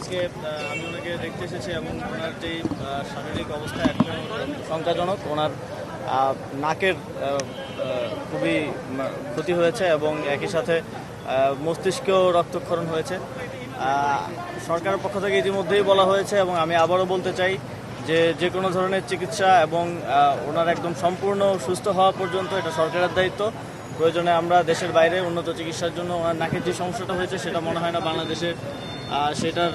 আজকে আমি ওনাকে দেখতে এসেছি এবং ওনার যে শারীরিক অবস্থা এখন শঙ্কাজনক। ওনার নাকের খুবই ক্ষতি হয়েছে এবং একই সাথে মস্তিষ্কেও রক্তক্ষরণ হয়েছে। সরকারের পক্ষ থেকে ইতিমধ্যেই বলা হয়েছে এবং আমি আবারও বলতে চাই যে কোনো ধরনের চিকিৎসা এবং ওনার একদম সম্পূর্ণ সুস্থ হওয়া পর্যন্ত এটা সরকারের দায়িত্ব। প্রয়োজনে আমরা দেশের বাইরে উন্নত চিকিৎসার জন্য ওনার নাকের যে সমস্যাটা হয়েছে সেটা মনে হয় না বাংলাদেশে সেটার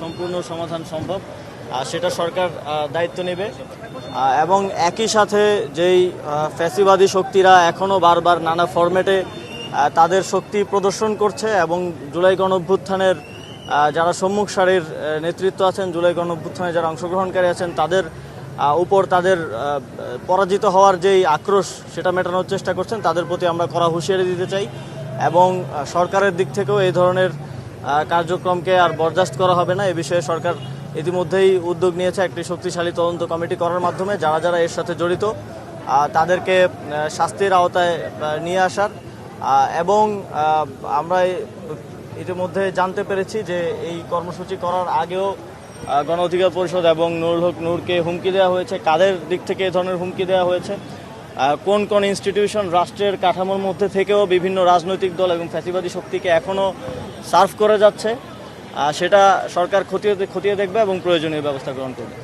সম্পূর্ণ সমাধান সম্ভব। সেটা সরকার দায়িত্ব নেবে এবং একই সাথে যেই ফ্যাসিবাদী শক্তিরা এখনও বারবার নানা ফরম্যাটে তাদের শক্তি প্রদর্শন করছে এবং জুলাই গণঅভ্যুত্থানের যারা সম্মুখ সারির নেতৃত্ব আছেন, জুলাই গণঅভ্যুত্থানে যারা অংশগ্রহণকারী আছেন তাদের উপর তাদের পরাজিত হওয়ার যেই আক্রোশ সেটা মেটানোর চেষ্টা করছেন, তাদের প্রতি আমরা কড়া হুঁশিয়ারি দিতে চাই এবং সরকারের দিক থেকেও এই ধরনের কার্যক্রমকে আর বরদাস্ত করা হবে না। এ বিষয়ে সরকার ইতিমধ্যেই উদ্যোগ নিয়েছে একটি শক্তিশালী তদন্ত কমিটি করার মাধ্যমে যারা যারা এর সাথে জড়িত তাদেরকে শাস্তির আওতায় নিয়ে আসার এবং আমরা ইতিমধ্যে জানতে পেরেছি যে এই কর্মসূচি করার আগেও গণ অধিকার পরিষদ এবং নুরুল হক নূরকে হুমকি দেওয়া হয়েছে। কাদের দিক থেকে এই ধরনের হুমকি দেওয়া হয়েছে, কোন কোন ইনস্টিটিউশন রাষ্ট্রের কাঠামোর মধ্যে থেকেও বিভিন্ন রাজনৈতিক দল এবং ফ্যাসিবাদী শক্তিকে এখনও সার্ভ করে যাচ্ছে, সেটা সরকার খতিয়ে দেখবে এবং প্রয়োজনীয় ব্যবস্থা গ্রহণ করবে।